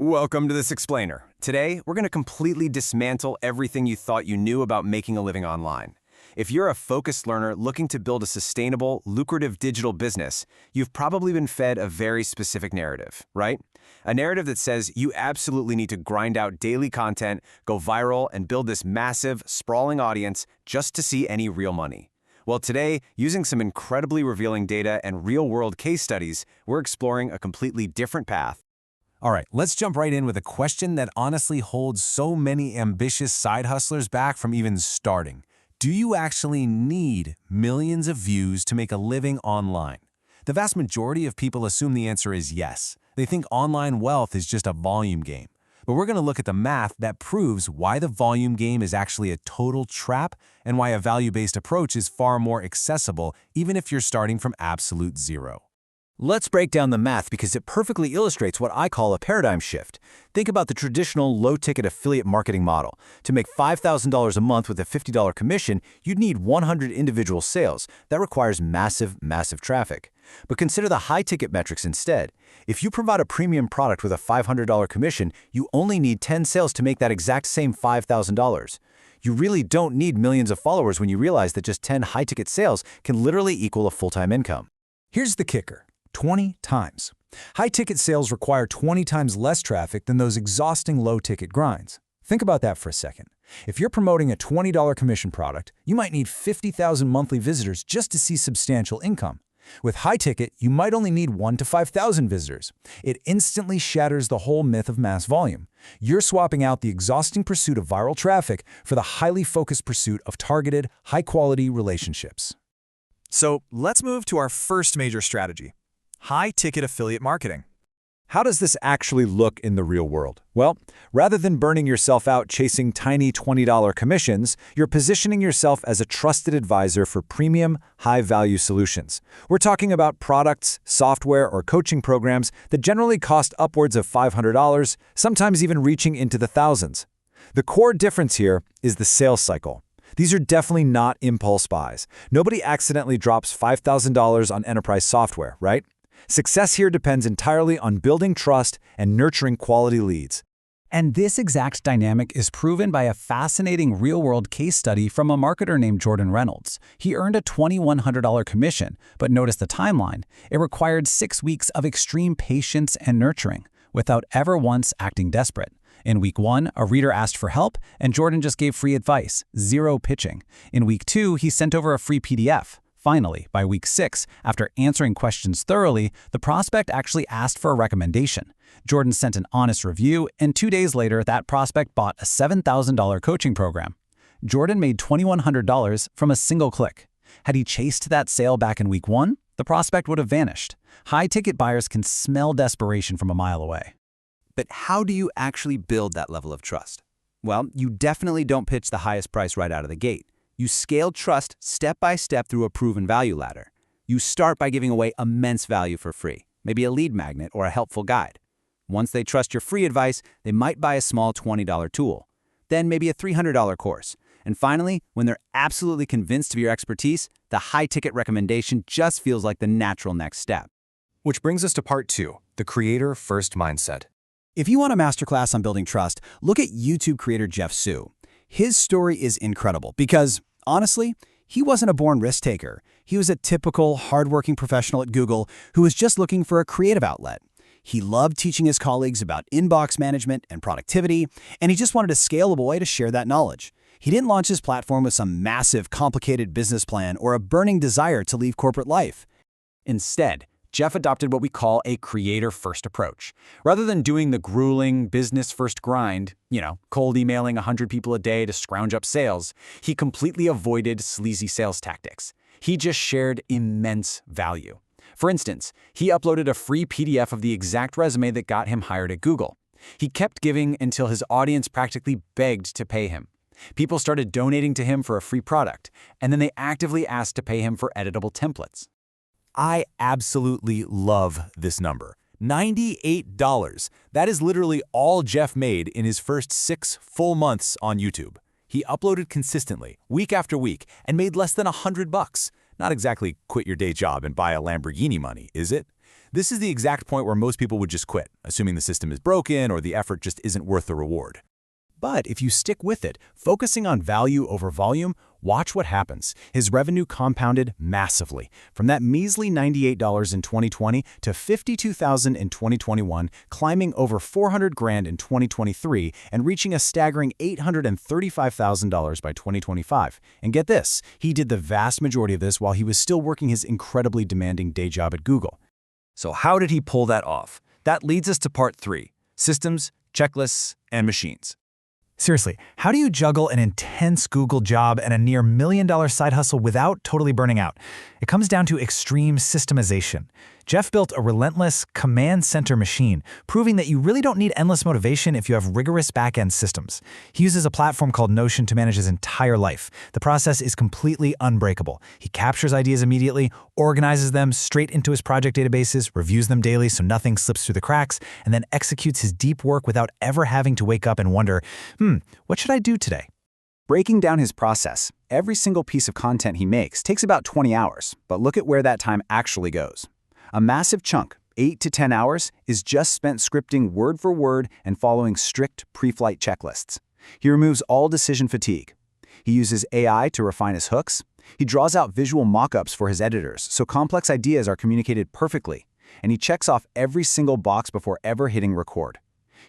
Welcome to This Explainer. Today, we're going to completely dismantle everything you thought you knew about making a living online. If you're a focused learner looking to build a sustainable, lucrative digital business, you've probably been fed a very specific narrative, right? A narrative that says you absolutely need to grind out daily content, go viral, and build this massive, sprawling audience just to see any real money. Well, today, using some incredibly revealing data and real-world case studies, we're exploring a completely different path. All right, let's jump right in with a question that honestly holds so many ambitious side hustlers back from even starting. Do you actually need millions of views to make a living online? The vast majority of people assume the answer is yes. They think online wealth is just a volume game. But we're going to look at the math that proves why the volume game is actually a total trap and why a value-based approach is far more accessible even if you're starting from absolute zero. Let's break down the math because it perfectly illustrates what I call a paradigm shift. Think about the traditional low-ticket affiliate marketing model. To make $5,000 a month with a $50 commission, you'd need 100 individual sales. That requires massive traffic. But consider the high-ticket metrics instead. If you provide a premium product with a $500 commission, you only need 10 sales to make that exact same $5,000. You really don't need millions of followers when you realize that just 10 high-ticket sales can literally equal a full-time income. Here's the kicker. 20 times. High-ticket sales require 20 times less traffic than those exhausting low-ticket grinds. Think about that for a second. If you're promoting a $20 commission product, you might need 50,000 monthly visitors just to see substantial income. With high-ticket, you might only need 1 to 5,000 visitors. It instantly shatters the whole myth of mass volume. You're swapping out the exhausting pursuit of viral traffic for the highly focused pursuit of targeted, high-quality relationships. So let's move to our first major strategy. High-ticket affiliate marketing. How does this actually look in the real world? Well, rather than burning yourself out chasing tiny $20 commissions, you're positioning yourself as a trusted advisor for premium, high-value solutions. We're talking about products, software, or coaching programs that generally cost upwards of $500, sometimes even reaching into the thousands. The core difference here is the sales cycle. These are definitely not impulse buys. Nobody accidentally drops $5,000 on enterprise software, right? Success here depends entirely on building trust and nurturing quality leads. And this exact dynamic is proven by a fascinating real-world case study from a marketer named Jordan Reynolds. He earned a $2,100 commission, but notice the timeline. It required 6 weeks of extreme patience and nurturing, without ever once acting desperate. In week 1, a reader asked for help, and Jordan just gave free advice, zero pitching. In week 2, he sent over a free PDF. Finally, by week 6, after answering questions thoroughly, the prospect actually asked for a recommendation. Jordan sent an honest review, and 2 days later, that prospect bought a $7,000 coaching program. Jordan made $2,100 from a single click. Had he chased that sale back in week 1, the prospect would have vanished. High-ticket buyers can smell desperation from a mile away. But how do you actually build that level of trust? Well, you definitely don't pitch the highest price right out of the gate. You scale trust step by step through a proven value ladder. You start by giving away immense value for free, maybe a lead magnet or a helpful guide. Once they trust your free advice, they might buy a small $20 tool, then maybe a $300 course. And finally, when they're absolutely convinced of your expertise, the high-ticket recommendation just feels like the natural next step. Which brings us to part 2, the creator-first mindset. If you want a masterclass on building trust, look at YouTube creator Jeff Su. His story is incredible because, honestly, he wasn't a born risk-taker. He was a typical, hardworking professional at Google who was just looking for a creative outlet. He loved teaching his colleagues about inbox management and productivity, and he just wanted a scalable way to share that knowledge. He didn't launch his platform with some massive, complicated business plan or a burning desire to leave corporate life. Instead, Jeff adopted what we call a creator-first approach. Rather than doing the grueling business-first grind, cold emailing 100 people a day to scrounge up sales, he completely avoided sleazy sales tactics. He just shared immense value. For instance, he uploaded a free PDF of the exact resume that got him hired at Google. He kept giving until his audience practically begged to pay him. People started donating to him for a free product, and then they actively asked to pay him for editable templates. I absolutely love this number. $98. That is literally all Jeff made in his first 6 full months on YouTube. He uploaded consistently, week after week, and made less than $100. Not exactly quit your day job and buy a Lamborghini money, is it? This is the exact point where most people would just quit, assuming the system is broken or the effort just isn't worth the reward. But if you stick with it, focusing on value over volume, watch what happens. His revenue compounded massively, from that measly $98 in 2020 to $52,000 in 2021, climbing over $400,000 in 2023, and reaching a staggering $835,000 by 2025. And get this, he did the vast majority of this while he was still working his incredibly demanding day job at Google. So how did he pull that off? That leads us to part 3, systems, checklists, and machines. Seriously, how do you juggle an intense Google job and a near $1 million side hustle without totally burning out? It comes down to extreme systemization. Jeff built a relentless command center machine, proving that you really don't need endless motivation if you have rigorous back-end systems. He uses a platform called Notion to manage his entire life. The process is completely unbreakable. He captures ideas immediately, organizes them straight into his project databases, reviews them daily so nothing slips through the cracks, and then executes his deep work without ever having to wake up and wonder, what should I do today? Breaking down his process, every single piece of content he makes takes about 20 hours, but look at where that time actually goes. A massive chunk, 8 to 10 hours, is just spent scripting word for word and following strict pre-flight checklists. He removes all decision fatigue. He uses AI to refine his hooks. He draws out visual mock-ups for his editors so complex ideas are communicated perfectly. And he checks off every single box before ever hitting record.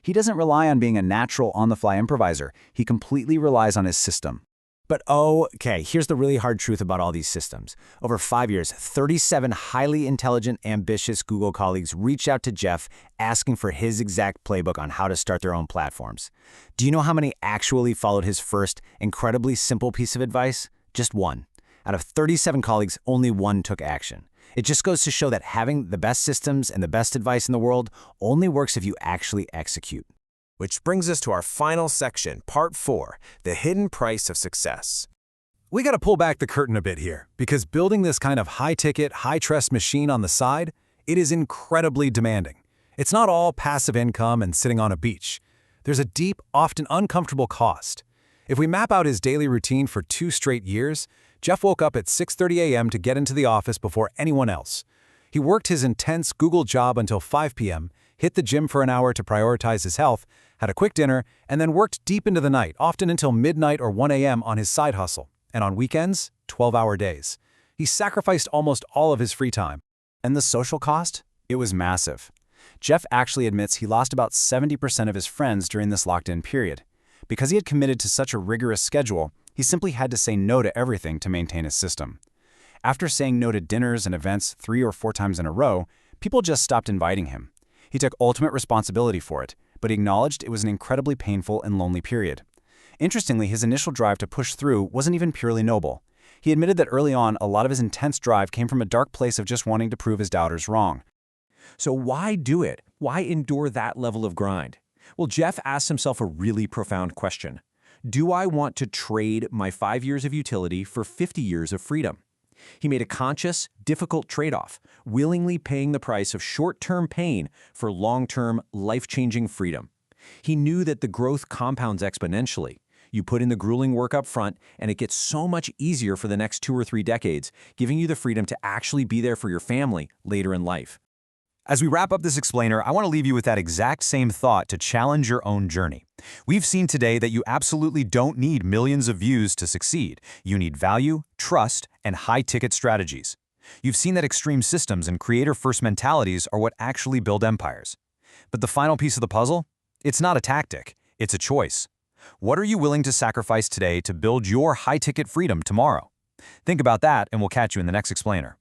He doesn't rely on being a natural on-the-fly improviser. He completely relies on his system. But okay, here's the really hard truth about all these systems. Over 5 years, 37 highly intelligent, ambitious Google colleagues reached out to Jeff asking for his exact playbook on how to start their own platforms. Do you know how many actually followed his first, incredibly simple piece of advice? Just one. Out of 37 colleagues, only one took action. It just goes to show that having the best systems and the best advice in the world only works if you actually execute. Which brings us to our final section, part 4, the hidden price of success. We got to pull back the curtain a bit here, because building this kind of high-ticket, high-trust machine on the side, it is incredibly demanding. It's not all passive income and sitting on a beach. There's a deep, often uncomfortable cost. If we map out his daily routine for 2 straight years, Jeff woke up at 6:30 a.m. to get into the office before anyone else. He worked his intense Google job until 5 p.m., hit the gym for an hour to prioritize his health, had a quick dinner, and then worked deep into the night, often until midnight or 1 a.m. on his side hustle. And on weekends, 12-hour days. He sacrificed almost all of his free time. And the social cost? It was massive. Jeff actually admits he lost about 70% of his friends during this locked-in period. Because he had committed to such a rigorous schedule, he simply had to say no to everything to maintain his system. After saying no to dinners and events 3 or 4 times in a row, people just stopped inviting him. He took ultimate responsibility for it, but he acknowledged it was an incredibly painful and lonely period. Interestingly, his initial drive to push through wasn't even purely noble. He admitted that early on, a lot of his intense drive came from a dark place of just wanting to prove his doubters wrong. So why do it? Why endure that level of grind? Well, Jeff asks himself a really profound question. Do I want to trade my 5 years of utility for 50 years of freedom? He made a conscious, difficult trade-off, willingly paying the price of short-term pain for long-term, life-changing freedom. He knew that the growth compounds exponentially. You put in the grueling work up front, and it gets so much easier for the next 2 or 3 decades, giving you the freedom to actually be there for your family later in life. As we wrap up this explainer, I want to leave you with that exact same thought to challenge your own journey. We've seen today that you absolutely don't need millions of views to succeed. You need value, trust, and high-ticket strategies. You've seen that extreme systems and creator-first mentalities are what actually build empires. But the final piece of the puzzle? It's not a tactic, it's a choice. What are you willing to sacrifice today to build your high-ticket freedom tomorrow? Think about that, and we'll catch you in the next explainer.